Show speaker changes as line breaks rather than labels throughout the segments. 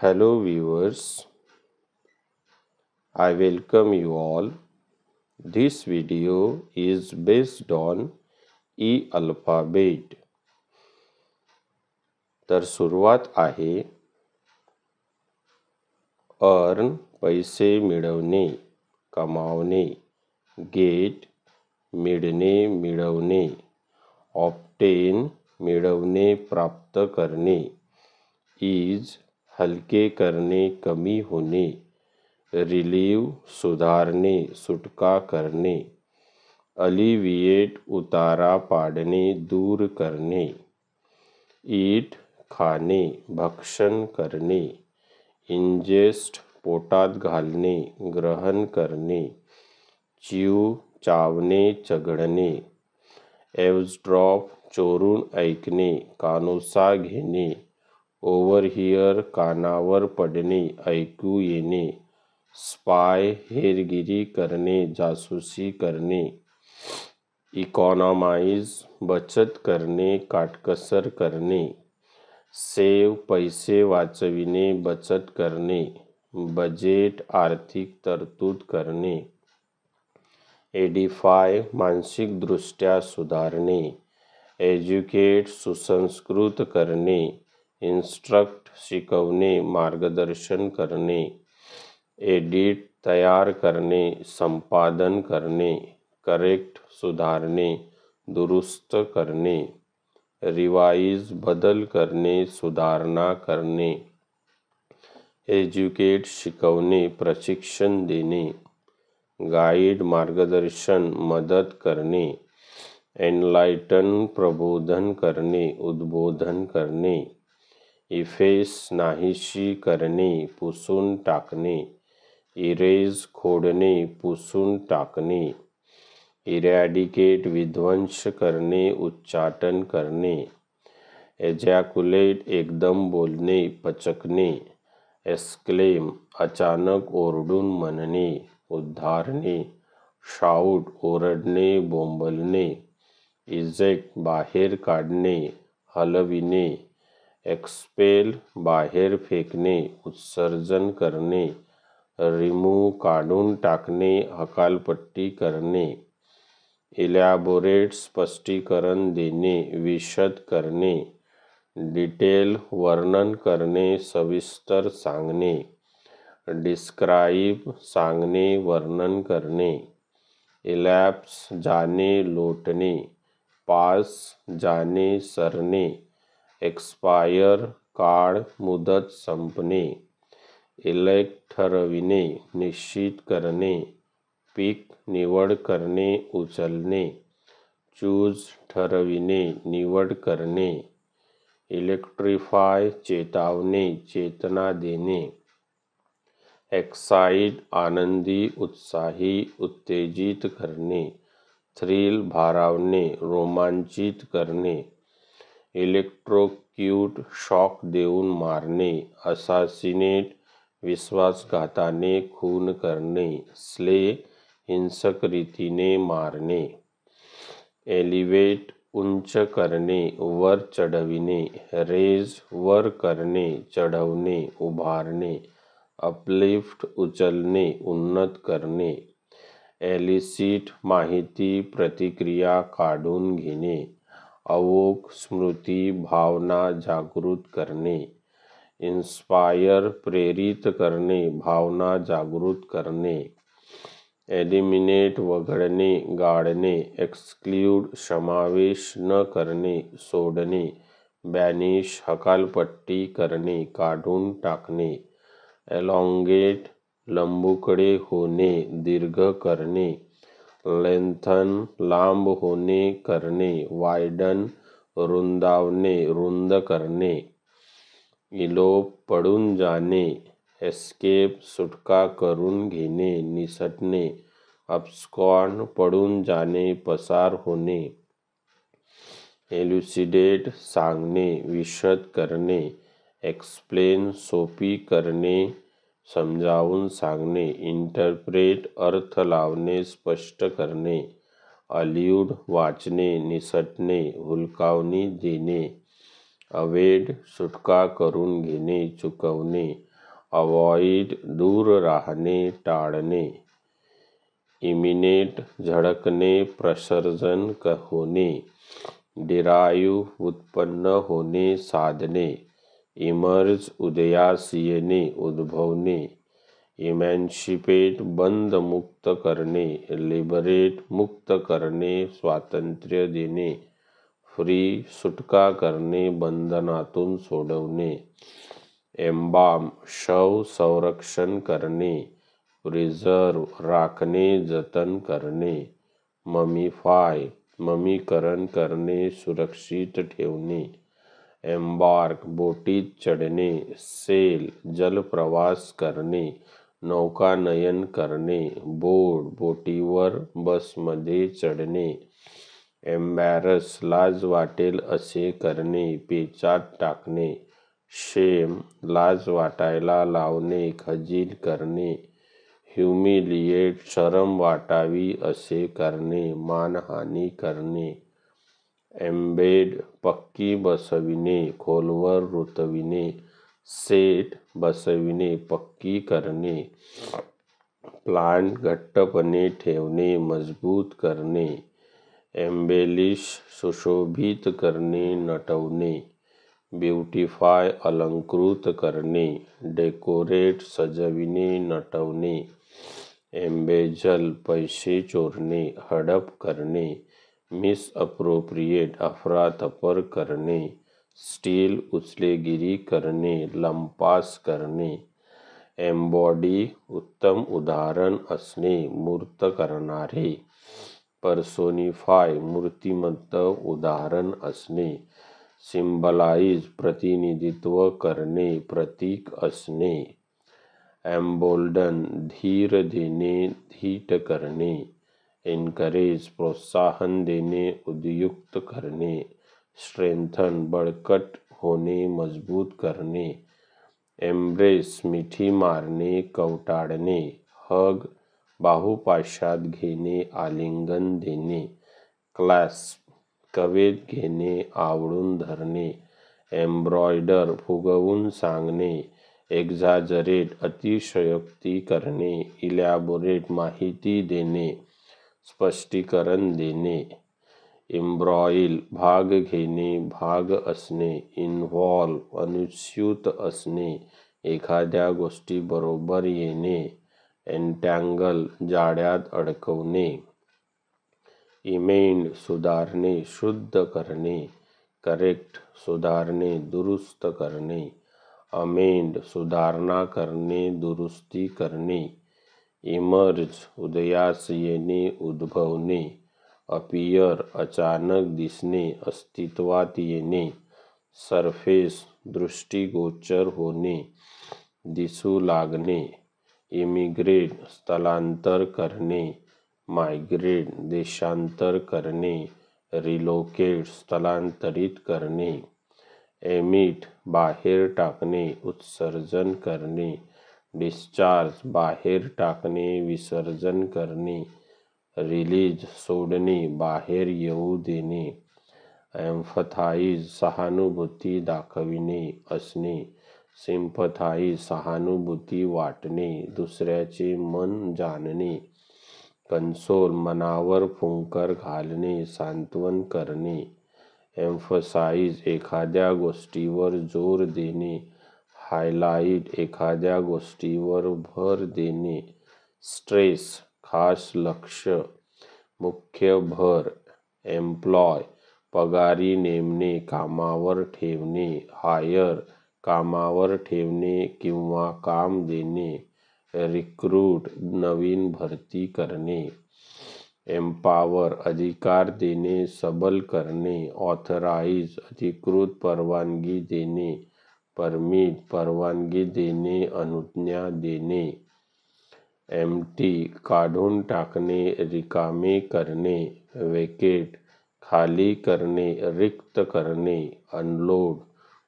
Hello viewers, I welcome you all. This video is based on E-alphabet. तर सुरुवात आहे. Earn पैसे मिळवणे, कमावणे. गेट मिळणे, मिळवणे. ऑब्टेन मिळवणे, प्राप्त करणे. ईज हलके करणे, कमी होणे. रिलीव सुधारणे, सुटका करणे. अलिविएट उतारा पाडणे, दूर करणे. ईट खाणे, भक्षण करणे. इंजेस्ट पोटात घालणे, ग्रहण करणे. च्यू चावणे, चघळणे. एव्हड्रॉप चोरून ऐकणे, कानोसा घेणे. ओव्हरहिअर कानावर पडणे, ऐकू येणे. स्पाय हेरगिरी करणे, जासूसी करणे. इकॉनॉमाइज बचत करणे, काटकसर करणे. सेव्ह पैसे वाचविणे, बचत करणे. बजेट आर्थिक तरतूद करणे. एडिफाय मानसिकदृष्ट्या सुधारणे. एज्युकेट सुसंस्कृत करणे. इन्स्ट्रक्ट शिकवणे, मार्गदर्शन करणे. एडिट तयार करणे, संपादन करणे. करेक्ट सुधारणे, दुरुस्त करणे. रिवाइज बदल करणे, सुधारणा करणे. एज्युकेट शिकवणे, प्रशिक्षण देणे. गाईड मार्गदर्शन, मदत करणे. एनलाइटन प्रबोधन करणे, उद्बोधन करणे. इफेस नाहीशी करणे, पुसून टाकणे. इरेज खोडणे, पुसून टाकणे. इरॅडिकेट विध्वंस करणे, उच्चाटन करणे. एजॅक्युलेट एकदम बोलणे, पचकणे. एक्सक्लेम अचानक ओरडून म्हणणे, उद्गारणे. शाऊट ओरडणे, बोंबलणे. इजेक्ट बाहेर काढणे, हलविणे. एक्सपेल बाहेर फेकणे, उत्सर्जन करणे. रिमूव्ह काढून टाकणे, हकालपट्टी करणे. इलॅबोरेट स्पष्टीकरण देणे, विशद करणे. डिटेल वर्णन करणे, सविस्तर सांगणे. डिस्क्राईब सांगणे, वर्णन करणे. इलॅप्स जाणे, लोटणे. पास जाणे, सरणे. एक्सपायर काळ, मुदत संपणे. इलेक्ट ठरविणे, निश्चित करणे. पिक निवड करणे, उचलणे. चूज ठरविणे, निवड करणे. इलेक्ट्रिफाय चेतावणे, चेतना देणे. एक्साइट आनंदी, उत्साही, उत्तेजित करणे. थ्रिल भारावणे, रोमांचित करणे. इलेक्ट्रोक्यूट शॉक देऊन मारणे. असासिनेट विश्वासघाताने खून करणे. स्ले हिंसक रीतीने मारणे. एलिवेट उंच करणे, वर चढविणे. रेज वर करणे, चढवणे, उभारणे. अपलिफ्ट उचलणे, उन्नत करणे. एलिसिट माहिती, प्रतिक्रिया काढून घेणे. अवोक स्मृती, भावना जागृत करणे. इन्स्पायर प्रेरित करणे, भावना जागृत करणे. एलिमिनेट वगळणे, गाळणे. एक्सक्ल्यूड समावेश न करणे, सोडणे. बॅनिश हकालपट्टी करणे, काढून टाकणे. एलॉंगेट लंबुकडे होणे, दीर्घ करणे. लेंथन लांब होणे, करणे. वायडन रुंदावणे, रुंद करणे. इलोप पळून जाणे. एस्केप सुटका करून घेणे, निसटणे. अब्स्कॉन्ड पळून जाणे, पसार होणे. एल्युसिडेट सांगणे, विशद करणे. एक्सप्लेन सोपी करणे, समजावून सांगणे. इंटरप्रेट अर्थ लावणे, स्पष्ट करणे. अल्यूड वाचणे, निसटणे, हुलकावणी देणे. अवेड सुटका करून घेणे, चुकवणे. अवॉइड दूर राहणे, टाळणे. इमिनेट झळकणे, प्रसर्जन होणे. डिराईव्ह उत्पन्न होणे, साधणे. इमर्ज उदयास येणे, उद्भवणे. इमॅन्शिपेट बंद मुक्त करणे. लिबरेट मुक्त करणे, स्वातंत्र्य देणे. फ्री सुटका करणे, बंधनातून सोडवणे. एम्बाम शव संरक्षण करणे. प्रिझर्व राखणे, जतन करणे. ममीफाय ममीकरण करणे, सुरक्षित ठेवणे. एम्बार्क बोटीत चढणे. सेल जलप्रवास करणे, नौकानयन करणे. बोर्ड बोटीवर, बसमध्ये चढणे. एम्बॅरस लाज वाटेल असे करणे, पेचात टाकणे. शेम लाज वाटायला लावणे, खजील करणे. ह्युमिलिएट शरम वाटावी असे करणे, मानहानी करणे. एम्बेड पक्की बसविणे, खोलवर रुतविणे. सेट बसविणे, पक्की करणे. प्लांट घट्टपणे ठेवणे, मजबूत करणे. एम्बेलिश सुशोभित करणे, नटवणे. ब्युटिफाय अलंकृत करणे. डेकोरेट सजविणे, नटवणे. एम्बेजल पैसे चोरणे, हडप करणे. मिसअप्रोप्रिएट अफरातफर करणे. स्टील उचलेगिरी करणे, लंपास करणे. एम्बॉडी उत्तम उदाहरण असणे, मूर्त करणारे. पर्सोनिफाय मूर्तिमंत उदाहरण असणे. सिम्बलाइज प्रतिनिधित्व करणे, प्रतीक असणे. एम्बोल्डन धीर देणे, धीट करणे. एन्करेज प्रोत्साहन देणे, उद्युक्त करणे. स्ट्रेंथन बळकट होणे, मजबूत करणे. एम्ब्रेस मिठी मारणे, कवटाळणे. हग बाहुपाशात घेणे, आलिंगन देणे. क्लॅस्प कवेत घेणे, आवळून धरणे. एम्ब्रॉयडर फुगवून सांगणे. एक्झॅजरेट अतिशयोक्ती करणे. इलॅबोरेट माहिती देणे, स्पष्टीकरण देणे. इम्ब्रॉईल भाग घेणे, भाग असणे. इन्व्हॉल्व अनुस्यूत असणे, एखाद्या गोष्टीबरोबर येणे. एन्टँगल जाळ्यात अडकवणे. इमेंड सुधारणे, शुद्ध करणे. करेक्ट सुधारणे, दुरुस्त करणे. अमेंड सुधारणा करणे, दुरुस्ती करणे. इमर्ज उदयास येणे, उद्भवणे. अपियर अचानक दिसणे, अस्तित्वात येणे. सरफेस दृष्टिगोचर होणे, दिसू लागणे. इमिग्रेट स्थलांतर करणे. मायग्रेट देशांतर करणे. रिलोकेट स्थलांतरित करणे. एमिट बाहेर टाकणे, उत्सर्जन करणे. डिस्चार्ज बाहेर टाकणे, विसर्जन करणे. रिलीज सोडणे, बाहेर येऊ देणे. एम्फथाईज सहानुभूती दाखविणे, असणे. सिम्पथाईज सहानुभूती वाटणे, दुसऱ्याचे मन जाणणे. कन्सोल मनावर फुंकर घालणे, सांत्वन करणे. एम्फसाईज एखाद्या गोष्टीवर जोर देणे. हायलाइट एखाद्या गोष्टीवर भर देणे. स्ट्रेस खास लक्ष, मुख्य भर. एम्प्लॉय पगारी नेमणे, कामावर ठेवणे. हायर कामावर ठेवणे किंवा काम देणे. रिक्रूट नवीन भरती करणे. एम्पावर अधिकार देणे, सबल करणे. ऑथराईज अधिकृत परवानगी देणे. परमिट परवानगी देणे, अनुज्ञा देणे. एम्प्टी काढून टाकणे, रिकामे करणे. वेकेट खाली करणे, रिक्त करणे. अनलोड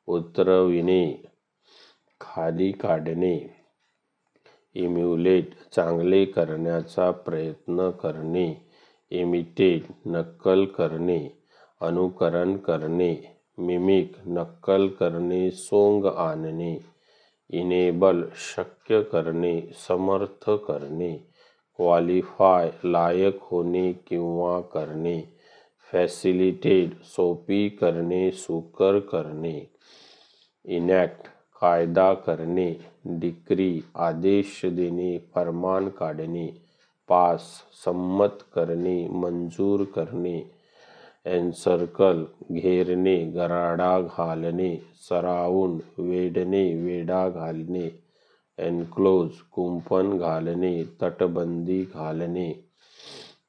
उतरविणे, खाली काढणे. इम्युलेट चांगले करण्याचा प्रयत्न करणे. इमिटेट नक्कल करणे, अनुकरण करणे. मिमिक नक्कल करणे, सोंग आणणे. इनेबल शक्य करणे, समर्थ करणे. क्वालिफाय लायक होणे किंवा करणे. फॅसिलिटेट सोपी करणे, सुकर करणे. इनॅक्ट कायदा करणे. डिक्री आदेश देणे, फरमान काढणे. पास संमत करणे, मंजूर करणे. एन्सर्कल घेरणे, गराडा घालणे. सराउंड वेढणे, वेढा घालणे. एन्क्लोज कुंपण घालणे, तटबंदी घालणे.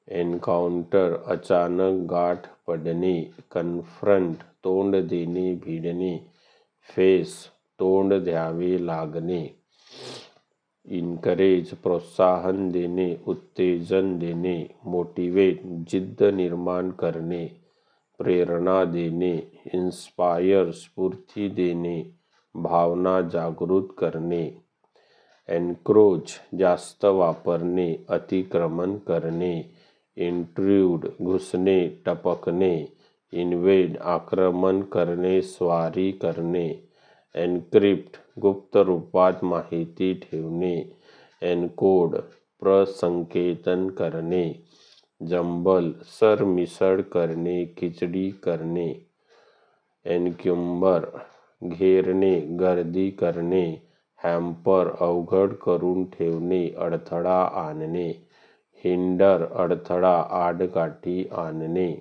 एन्काउंटर अचानक गाठ पडणे. कन्फ्रंट तोंड देणे, भिडणे. फेस तोंड द्यावे लागणे. इन्करेज प्रोत्साहन देणे, उत्तेजन देणे. मोटिवेट जिद्द निर्माण करणे, प्रेरणा देणे. इन्स्पायर स्फूर्ती देणे, भावना जागृत करणे. एन्क्रोच जास्त वापरणे, अतिक्रमण करणे. इंट्रूड घुसणे, टपकणे. इन्वेड आक्रमण करणे, स्वारी करणे. एन्क्रिप्ट गुप्त रूपात माहिती ठेवणे. एन्कोड प्रसंकेतन करणे. जंबल सरमिसळ करणे, खिचडी करणे. एन्क्युम्बर घेरणे, गर्दी करणे. हॅम्पर अवघड करून ठेवणे, अडथळा आणणे. हिंडर अडथळा, आडकाठी आणणे.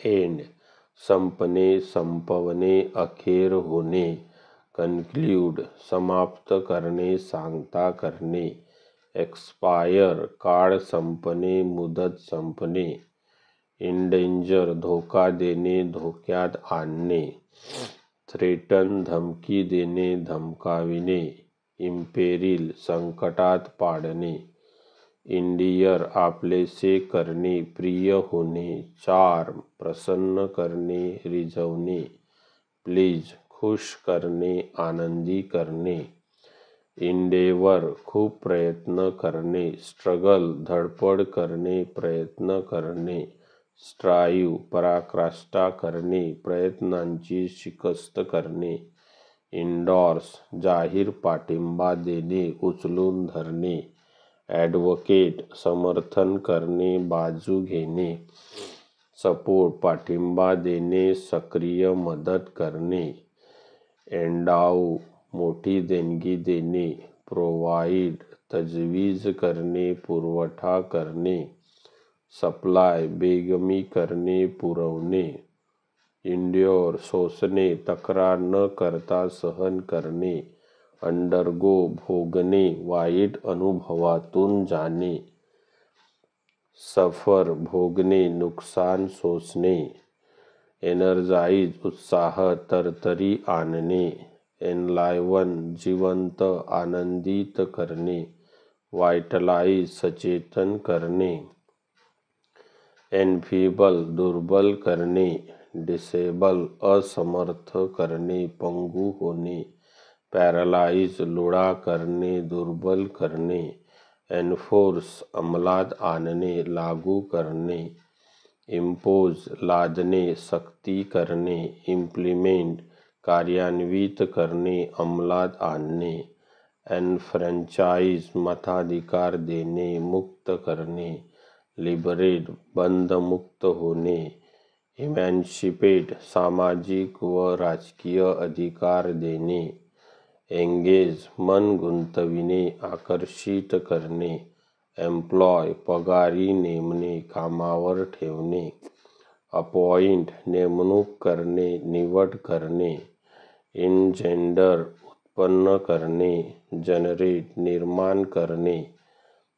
एंड संपणे, संपवणे, अखेर होणे. कन्क्ल्यूड समाप्त करणे, सांगता करणे. एक्सपायर काळ संपणे, मुदत संपणे. इंडेंजर धोका देणे, धोक्यात आणणे. थ्रेटन धमकी देणे, धमकाविणे. इम्पेरिल संकटात पाडणे. इंडियर आपलेसे करणे, प्रिय होणे. चार्म प्रसन्न करणे, रिझवणे. प्लीज खुश करणे, आनंदी करणे. इंडेवर खूप प्रयत्न करणे. स्ट्रगल धडपड करणे, प्रयत्न करणे. स्ट्राईव्ह पराकाष्ठा करणे, प्रयत्नांची शिकस्त करणे. इंडॉर्स जाहीर पाठिंबा देणे, उचलून धरणे. ॲडव्होकेट समर्थन करणे, बाजू घेणे. सपोर्ट पाठिंबा देणे, सक्रिय मदत करणे. एंडाऊ मोठी देणगी देणे. प्रोव्हाइड तजवीज करणे, पुरवठा करणे. सप्लाय बेगमी करणे, पुरवणे. इंड्योर सोसणे, तक्रार न करता सहन करणे. अंडरगो भोगणे, वाईट अनुभवातून जाणे. सफर भोगणे, नुकसान सोसणे. एनर्जाइज उत्साह, तरतरी आणणे. एनलायवन जिवंत, आनंदित करणे. व्हायटलाइज सचेतन करणे. एनफीबल दुर्बल करणे. डिसेबल असमर्थ करणे, पंगू होणे. पॅरालाइज लुळा करणे, दुर्बल करणे. एन्फोर्स अंमलात आणणे, लागू करणे. इम्पोज लादणे, सक्ती करणे. इम्प्लिमेंट कार्यान्वित करणे, अंमलात आणणे. एनफ्रॅन्चाइज मताधिकार देणे, मुक्त करणे. लिबरेट बंधमुक्त होणे. इमॅन्शिपेट सामाजिक व राजकीय अधिकार देणे. एंगेज मन गुंतविणे, आकर्षित करणे. एम्प्लॉय पगारी नेमणे, कामावर ठेवणे. अपॉइंट नेमणूक करणे, निवड करणे. इनजेंडर उत्पन्न करणे. जनरेट निर्माण करणे,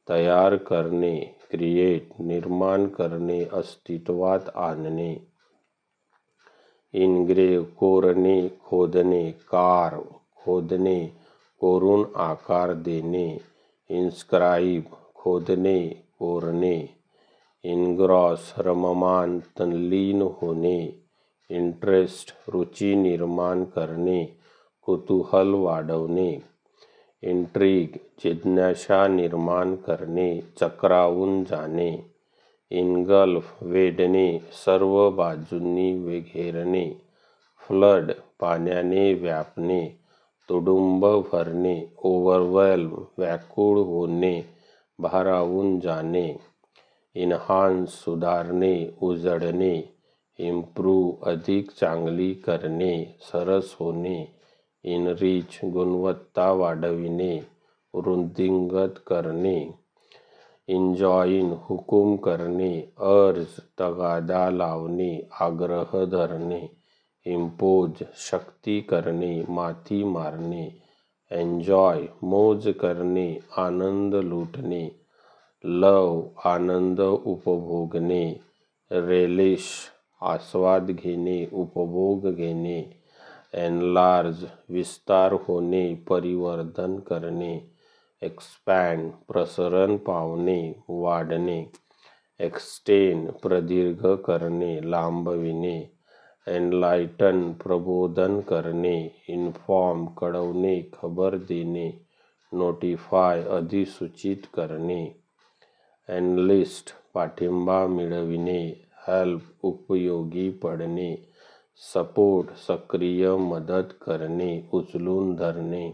तयार करणे. क्रिएट निर्माण करणे, अस्तित्वात आणणे. इनग्रेव कोरणे, खोदणे. कार्व खोदणे, कोरून आकार देणे. इन्स्क्राईब खोदणे, कोरणे. इनग्रॉस रममान, तल्लीन होणे. इंटरेस्ट रुची निर्माण करणे, कुतूहल वाढवणे. इंट्रिग जिज्ञासा निर्माण करणे, चक्रावून जाणे. इनगल्फ वेढणे, सर्व बाजूंनी घेरणे. फ्लड पाण्याने व्यापणे. तुडुंब भरणे, ओव्हरवेल्म, व्याकुळ होणे, भारावून जाणे. इन्हान्स, सुधारणे, उजळणे. इम्प्रूव्ह, अधिक चांगली करणे, सरस होणे. इनरिच, गुणवत्ता वाढविणे, वृद्धिंगत करणे. इन्जॉइन, हुकूम करणे. अर्ज, तगादा लावणे, आग्रह धरणे. इम्पोज, सक्ती करणे, माथी मारणे. एन्जॉय, मौज करणे, आनंद लुटणे. लव, आनंद उपभोगणे. रेलिश, आस्वाद घेणे, उपभोग घेणे. एनलार्ज, विस्तार होणे, परिवर्धन करणे. एक्सपॅन्ड, प्रसरण पावणे, वाढणे. एक्सटेंड, प्रदीर्घ करणे, लांबविणे. एनलाइटन, प्रबोधन करणे. इन्फॉर्म, कळवणे, खबर देणे. नोटिफाय, अधिसूचित करणे. एनलिस्ट, पाठिंबा मिळविणे. हेल्प, उपयोगी पडणे. सपोर्ट, सक्रिय मदत करणे, उचलून धरणे.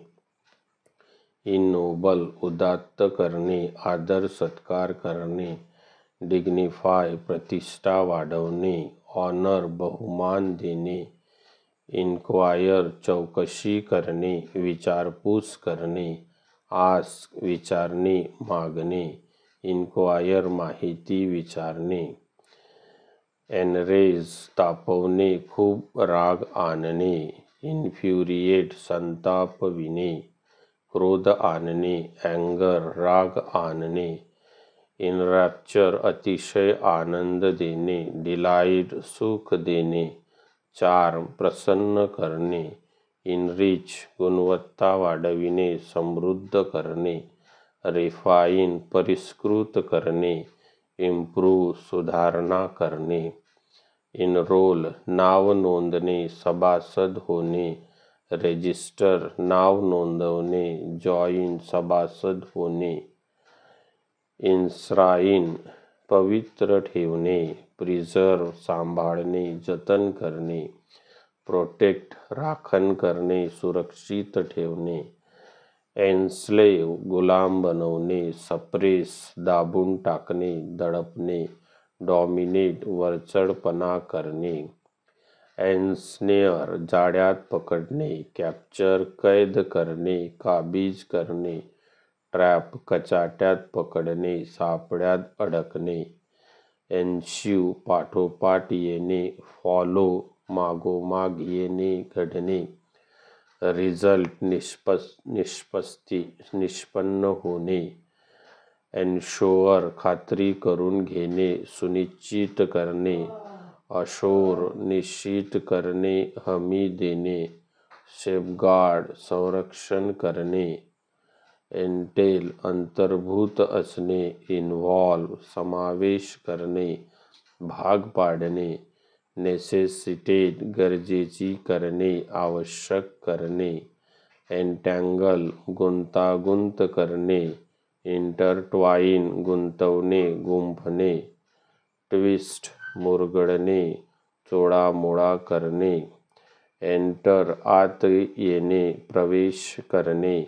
इनोबल, उदात्त करणे, आदर सत्कार करणे. डिग्निफाय, प्रतिष्ठा वाढवणे. ऑनर, बहुमान देणे. इन्क्वायर, चौकशी करणे, विचारपूस करणे. आस्क, विचारणे, मागणे. इन्क्वायर, माहिती विचारणे. एनरेज, तापवणे, खूप राग आणणे. इन्फ्युरिएट, संतापविणे, क्रोध आणणे. अँगर, राग आणणे. इनरॅप्चर, अतिशय आनंद देणे. डिलाइट, सुख देणे. चार्म, प्रसन्न करणे. इनरिच, गुणवत्ता वाढविणे, समृद्ध करणे. रिफाईन, परिष्कृत करणे. इम्प्रूव्ह, सुधारणा करणे. इनरोल, नाव नोंदणे, सभासद होणे. रेजिस्टर, नाव नोंदवणे. जॉईन, सभासद होणे. इन्श्राईन, पवित्र ठेवणे. प्रिझर्व, सांभाळणे, जतन करणे. प्रोटेक्ट, राखण करणे, सुरक्षित ठेवणे. एन्स्लेव, गुलाम बनवणे. सप्रेस, दाबून टाकणे, दडपणे. डॉमिनेट, वरचढपणा करणे. एन्स्नेअर, जाळ्यात पकडणे. कॅप्चर, कैद करणे, काबीज करणे. ट्रॅप, कचाट्यात पकडणे, सापळ्यात अडकणे. एन्श्यू, पाठोपाठ येणे. फॉलो, मागोमाग येणे, घडणे. रिझल्ट, निष्पन्न होणे. एन्शोअर, खात्री करून घेणे, सुनिश्चित करणे. अशोर, निश्चित करणे, हमी देणे. सेफगार्ड, संरक्षण करणे. एंटेल, अंतर्भूत असणे. इन्व्हॉल्व, समावेश करणे, भाग पाडणे. नेसेसिटेट, गरजेची करणे, आवश्यक करणे. एन्टँगल, गुंतागुंत करणे. इंटरट्वाईन, गुंतवणे, गुंफणे. ट्विस्ट, मुरगळणे, चोळामोळा करणे. एंटर, आत येणे, प्रवेश करणे.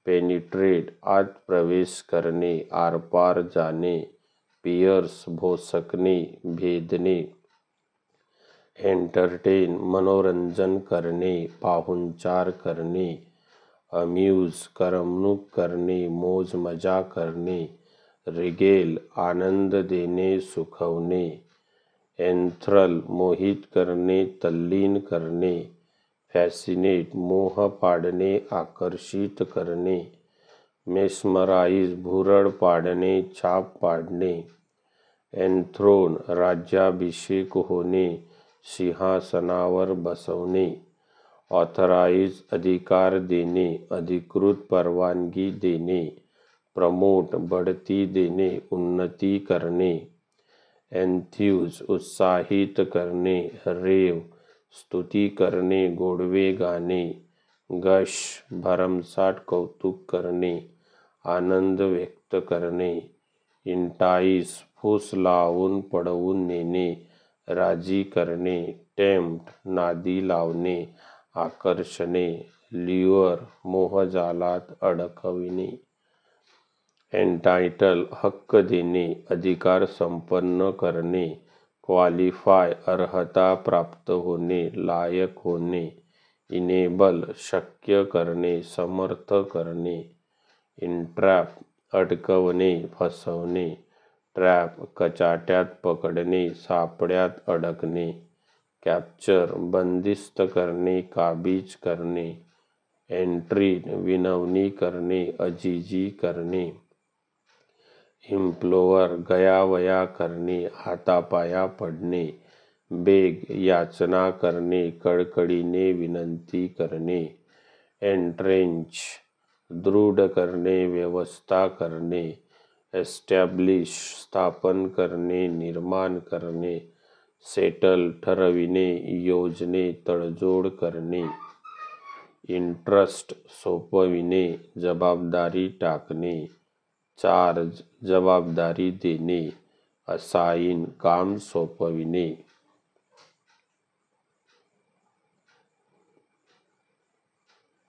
पेनिट्रेट, आत प्रवेश करणे, आरपार जाणे. पियर्स, भोसकणे, भेदणे. एंटरटेन, मनोरंजन करणे, पाहुणचार करणे. अम्यूज, करमणूक करणे, मौज मजा करणे. रिगेल, आनंद देणे, सुखवणे. एन्थ्रल, मोहित करणे, तल्लीन करणे. फॅसिनेट, मोह पाडणे, आकर्षित करणे. मेस्मराईज, भुरळ पाडणे, छाप पाडणे. एन्थ्रोन, राज्याभिषेक होणे, सिंहासनावर बसवणे. ऑथराईज, अधिकार देणे, अधिकृत परवानगी देणे. प्रमोट, बढती देणे, उन्नती करणे. एन्थ्यूज, उत्साहित करणे. रेव, स्तुती करणे, गोडवे गाणे. गश, भरमसाठ कौतुक करणे, आनंद व्यक्त करणे. इंटाईस, फूस लावून पळवून नेणे, राजी करणे. टेम्प्ट, नादी लावणे, आकर्षणे, ल्युअर मोहजालात अडकविणे. एंटायटल हक्क देणे, अधिकार संपन्न करणे. क्वालिफाय अर्हता प्राप्त होणे, लायक होणे. इनेबल शक्य करणे, समर्थ करणे. इंट्रॅप अडकवणे, फसवणे. ट्रॅप कचाट्यात पकडणे, सापड्यात अडकणे. कॅप्चर बंदिस्त करणे, काबीज करणे. एंट्रीन विनवणी करणे, अजिजी करणे. इम्प्लोअर गयावया करणे, हातापाया पडणे. बेग याचना करणे, कळकळीने विनंती करणे. एंट्रेंच दृढ करणे, व्यवस्था करणे. एस्टॅब्लिश स्थापन करणे, निर्माण करणे. सेटल ठरविणे, योजने, तडजोड करणे. इंट्रस्ट सोपविणे, जबाबदारी टाकणे. चार्ज जबाबदारी देणे. असाइन काम सोपविणे.